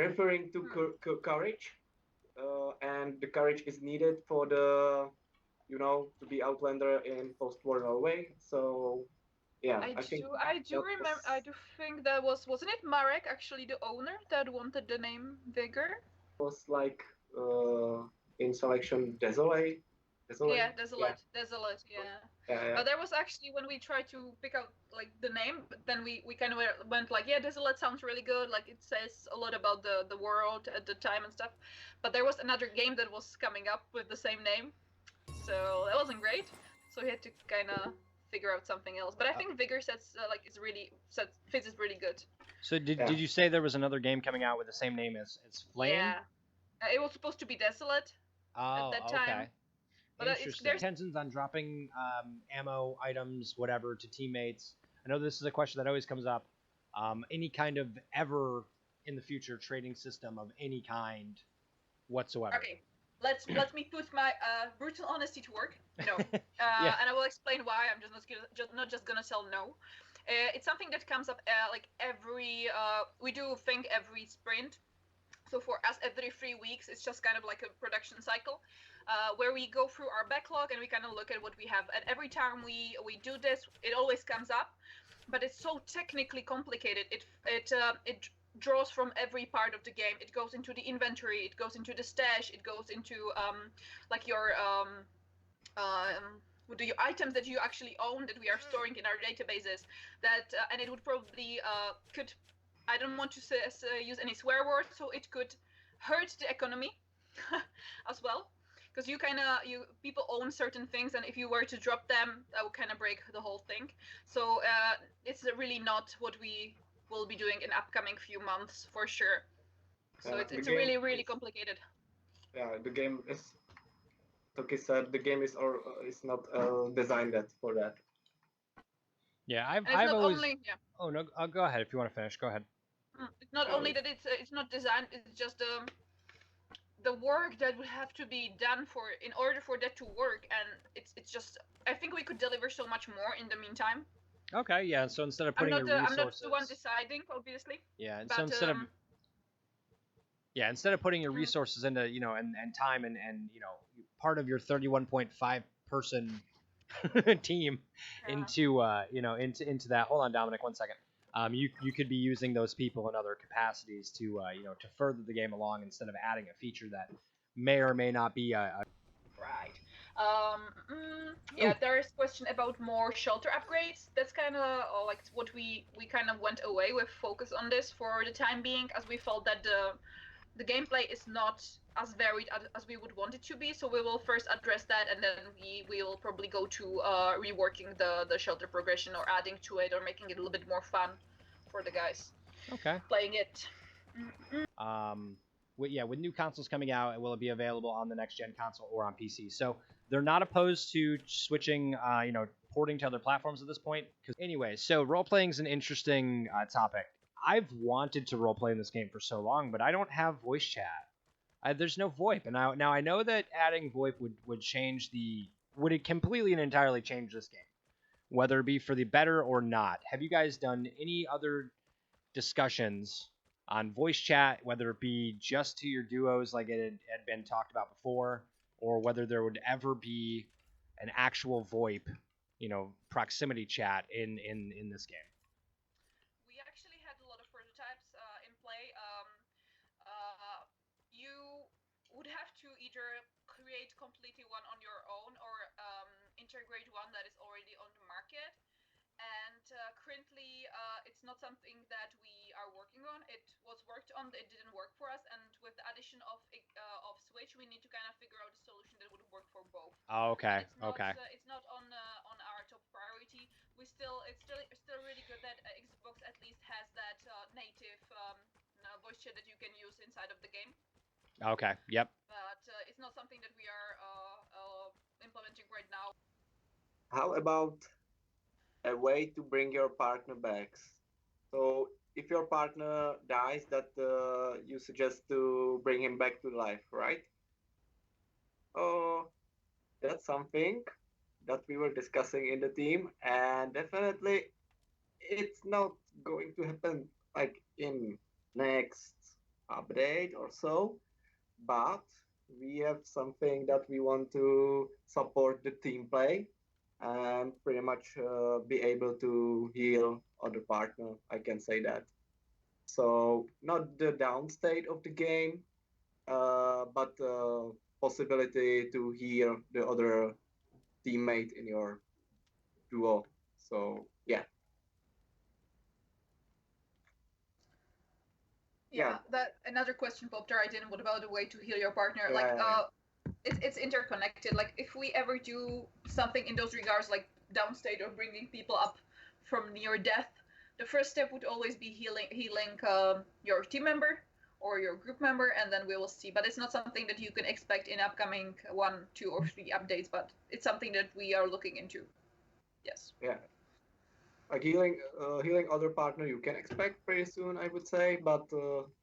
referring to courage, and the courage is needed for the, to be Outlander in post-war Norway. So yeah, I think I do that remember. I do think that wasn't it Marek actually the owner that wanted the name Vigor? was like uh, in selection Yeah, Desolate. Yeah, desolate. Yeah, yeah, but there was actually when we tried to pick out like the name, but then we kind of went like, yeah, desolate sounds really good. Like it says a lot about the world at the time and stuff. But there was another game that was coming up with the same name, so that wasn't great. So we had to kind of figure out something else. But I Uh, think Vigor sets like is really fits is really good. so yeah. did you say there was another game coming out with the same name as Flame? Yeah, it was supposed to be desolate at that Oh, time, okay. but it's Interesting. there's Intentions on dropping ammo items, whatever, to teammates. I know this is a question that always comes up. Any kind of ever in the future trading system of any kind whatsoever. okay. Let me put my brutal honesty to work. No, Yeah. and I will explain why. I'm not just gonna tell no. It's something that comes up like every we do think every sprint. So for us, every 3 weeks, it's just kind of like a production cycle, where we go through our backlog and we kind of look at what we have. And every time we do this, it always comes up, but it's so technically complicated. It draws from every part of the game. It goes into the inventory, it goes into the stash, it goes into like your the items that you actually own that we are storing in our databases. That and it would probably could I don't want to use any swear words, so it could hurt the economy as well, because you people own certain things, and if you were to drop them, that would kind of break the whole thing. So it's really not what we will be doing in upcoming few months for sure. So The it's game really really is, complicated. yeah, the game is, Toki said, the game is not designed that for that. Yeah, And it's I've not always. only yeah. Oh no, I'll go ahead if you want to finish. Go ahead. It's not Uh, only that it's not designed. It's just the work that would have to be done for in order for that to work, and it's just I think we could deliver so much more in the meantime. Okay, yeah. So instead of putting your I'm not the one resources, deciding, obviously, yeah, and so but instead of putting your mm, resources into and time and part of your 31.5 person team yeah. into into that. Hold on, Dominic, 1 second. You could be using those people in other capacities to to further the game along instead of adding a feature that may or may not be a Right. Yeah, oh there is question about more shelter upgrades. That's kind of like what we kind of went away with focus on this for the time being, as we felt that the gameplay is not as varied as we would want it to be. So we will first address that, and then we will probably go to reworking the shelter progression or adding to it or making it a little bit more fun for the guys okay. playing it. Mm-mm. With new consoles coming out, will it be available on the next gen console or on PC? So they're not opposed to switching, porting to other platforms at this point. Because anyway, so role playing is an interesting topic. I've wanted to role play in this game for so long, but I don't have voice chat. There's no VoIP, and now I know that adding VoIP would change would it completely and entirely change this game, whether it be for the better or not. Have you guys done any other discussions on voice chat, whether it be just to your duos like it had been talked about before, or whether there would ever be an actual VoIP, proximity chat in this game. We actually had a lot of prototypes in play. Uh, you would have to either create completely one on your own or integrate one that is already on the market. And currently, it's not something that we are working on. It was worked on, it didn't work for us, and with the addition of Switch, we need to kind of figure out a solution that would work for both. Oh, But okay, okay. it's not on our top priority. It's still really good that Xbox at least has that native voice chat that you can use inside of the game. Okay. Yep. But it's not something that we are implementing right now. how about a way to bring your partner back? So if your partner dies, that you suggest to bring him back to life, right? Oh, that's something that we were discussing in the team, and definitely it's not going to happen like in next. update or so, but we have something that we want to support the team play and pretty much be able to heal other partner. I can say that. So not the down state of the game, but possibility to heal the other teammate in your duo. So yeah, yeah, That another question popped right in. What about a way to heal your partner? Like, yeah, it's interconnected. Like, if we ever do something in those regards, like downstate or bringing people up from near death, the first step would always be healing your team member or your group member, and then we will see. But it's not something that you can expect in upcoming 1, 2, or 3 updates. But it's something that we are looking into. Yes. yeah. Like healing other partner you can expect pretty soon, I would say, but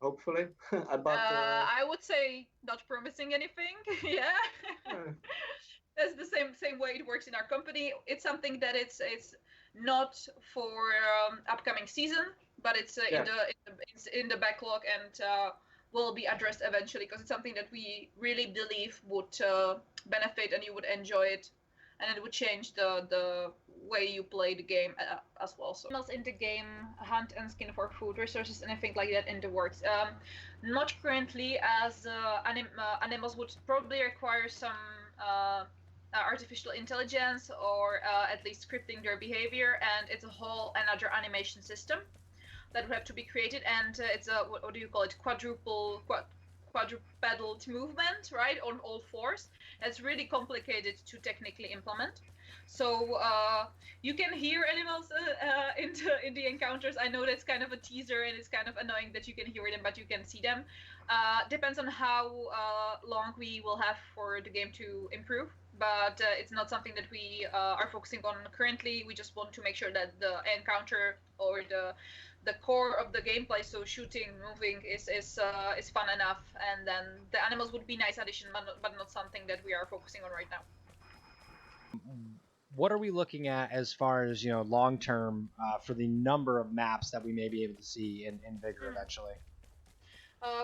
hopefully, but I would say not promising anything. Yeah. uh, That's the same way it works in our company. It's something that it's not for upcoming season, but it's yeah, it's in the backlog and will be addressed eventually because it's something that we really believe would benefit and you would enjoy it, and it would change the way you play the game as well. So animals in the game, hunt and skin for food resources, anything like that in the works. Not currently, as animals would probably require some artificial intelligence or at least scripting their behavior, and it's a whole another animation system that would have to be created, and it's a what do you call it, quadrupedal movement, right, on all fours. It's really complicated to technically implement. So you can hear animals in the encounters. I know that's kind of a teaser and it's kind of annoying that you can hear them but you can see them. Depends on how long we will have for the game to improve, but it's not something that we are focusing on currently. We just want to make sure that the encounter or the core of the gameplay, so shooting, moving, is fun enough, and then the animals would be nice addition, but not something that we are focusing on right now. What are we looking at as far as long term for the number of maps that we may be able to see in Vigor eventually?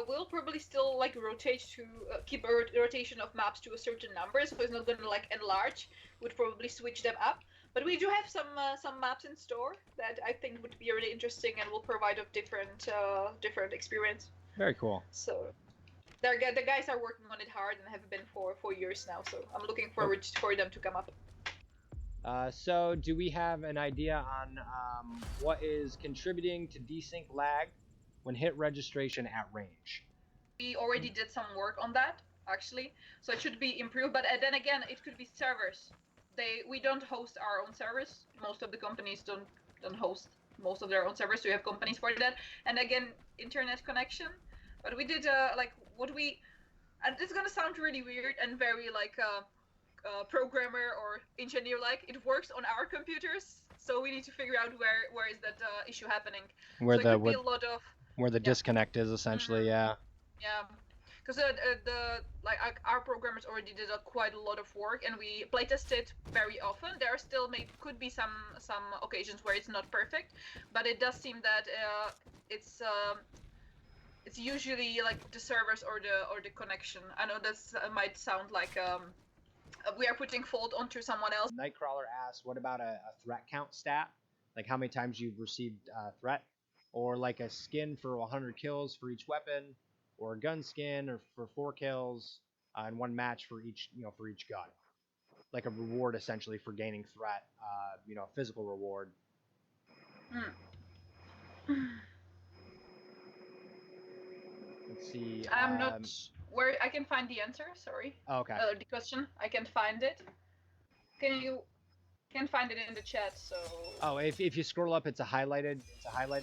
We'll probably still like rotate to keep a rotation of maps to a certain number, so it's not going to like enlarge. We'd probably switch them up, but we do have some maps in store that I think would be really interesting and will provide a different experience. Very cool. So the guys are working on it hard and have been for years now. So I'm looking forward for them to come up. So do we have an idea on what is contributing to desync lag when hit registration at range? We already did some work on that actually, so it should be improved. But then again, it could be servers. We don't host our own servers. Most of the companies don't host most of their own servers. So we have companies for that. And again, internet connection. But we did and it's gonna sound really weird and very like programmer or engineer like. It works on our computers, so we need to figure out where is that issue happening. Where so it could be a lot of where the disconnect is essentially. Yeah. Because our programmers already did quite a lot of work, and we playtested very often. There are still could be some occasions where it's not perfect, but it does seem that it's usually like the servers or the connection. I know that might sound like we are putting fault onto someone else. Nightcrawler asks, what about a threat count stat? Like how many times you've received a threat? Or like a skin for 100 kills for each weapon, or a gun skin or for 4 kills, and 1 match for each gun. Like a reward essentially for gaining threat, a physical reward. Let's see. I'm not where I can find the answer. Sorry. Oh, okay. The question, I can't find it. Can find it in the chat. So. Oh, if you scroll up, it's a highlighted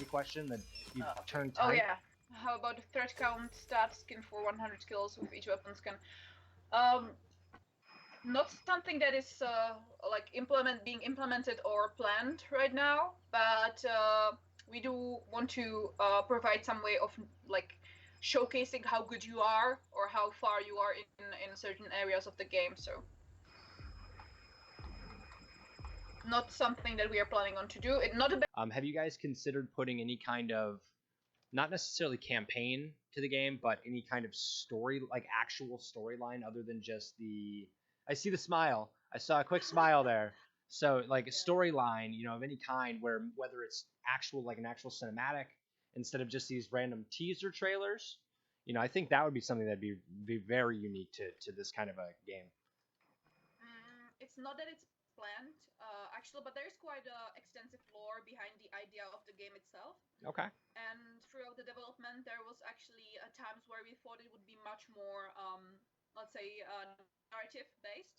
question that you turn type. Oh yeah. How about the threat count stat skin for 100 kills with each weapon skin? Not something that is like being implemented or planned right now, but we do want to provide some way of like showcasing how good you are or how far you are in certain areas of the game. So not something that we are planning on to do. Have you guys considered putting any kind of, not necessarily campaign to the game, but any kind of story, like actual storyline, other than just the. I see the smile. I saw a quick smile there. So like a storyline, of any kind, where whether it's actual like an actual cinematic instead of just these random teaser trailers, I think that would be something that'd be very unique to this kind of a game. It's not that it's planned, actually, but there's quite extensive lore behind the idea of the game itself. Okay. And throughout the development, there was actually times where we thought it would be much more, let's say, narrative based.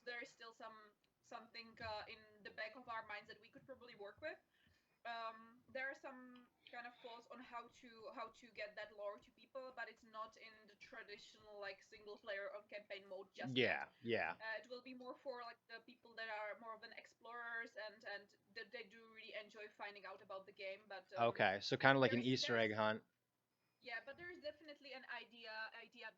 So there is still something in the back of our minds that we could probably work with. There are some kind of thoughts on how to get that lore to people, but it's not in the traditional like single player or campaign mode just yet. Yeah. It will be more for like the people that are more of an explorers and that they do really enjoy finding out about the game. But Okay, so kind of like an there's Easter egg hunt. yeah, but there is definitely an idea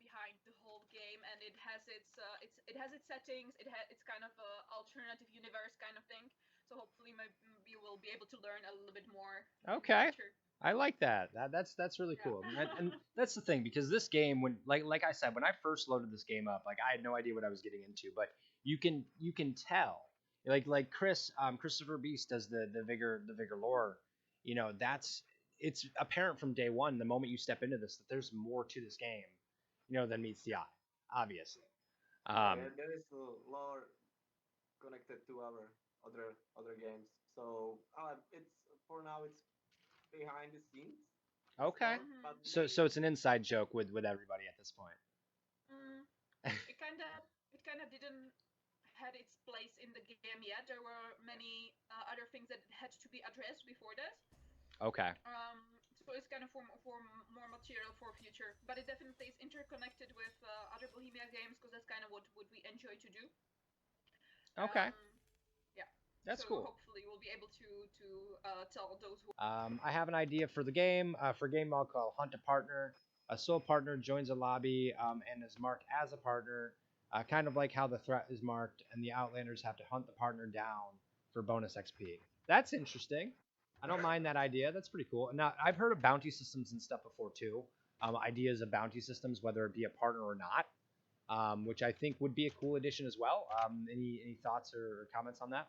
behind the whole game, and it has its settings. It's kind of a alternative universe kind of thing. So hopefully, maybe you will be able to learn a little bit more. Okay. In the future. I like that. That's really cool. And that's the thing, because this game, when like I said, when I first loaded this game up, like I had no idea what I was getting into, but you can tell, like Christopher Beast does the Vigor lore, it's apparent from day one, the moment you step into this, that there's more to this game, than meets the eye, obviously. There is a lore connected to our other games. So it's for now it's behind the scenes. Okay. But So it's an inside joke with everybody at this point. It kind of didn't had its place in the game yet. There were many other things that had to be addressed before this. Okay. So it's kind of for more material for future, but it definitely is interconnected with other Bohemia games because that's kind of what we enjoy to do. Okay. Yeah. That's so cool. Hopefully we'll be able to tell those who. I have an idea for the game. For a game I'll call Hunt a Partner. A sole partner joins a lobby and is marked as a partner, kind of like how the threat is marked, and the Outlanders have to hunt the partner down for bonus XP. That's interesting. I don't mind that idea. That's pretty cool. Now, I've heard of bounty systems and stuff before too. Ideas of bounty systems, whether it be a partner or not, which I think would be a cool addition as well. Any thoughts or comments on that?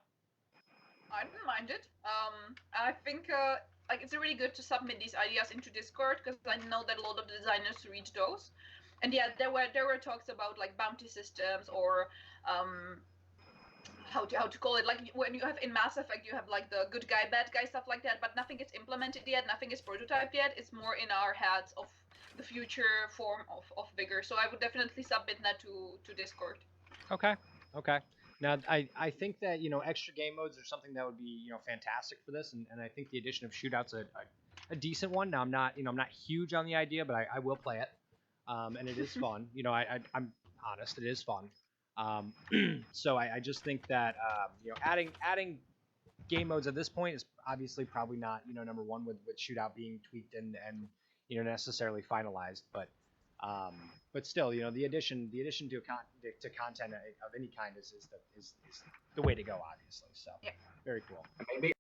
I don't mind it. I think like it's really good to submit these ideas into Discord because I know that a lot of the designers read those. And yeah, there were talks about like bounty systems or how to call it, like when you have in Mass Effect you have like the good guy bad guy stuff like that, but nothing is implemented yet, nothing is prototyped yet. It's more in our heads of the future form of Vigor. So I would definitely submit that to Discord. Okay. Now I think that extra game modes are something that would be fantastic for this, and I think the addition of shootouts a decent one. Now I'm not huge on the idea, but I will play it, and it is fun. I'm honest, it is fun. So I just think that adding game modes at this point is obviously probably not number one with shootout being tweaked and necessarily finalized, but still the addition to content of any kind is the way to go, obviously. So yeah. Very cool. Maybe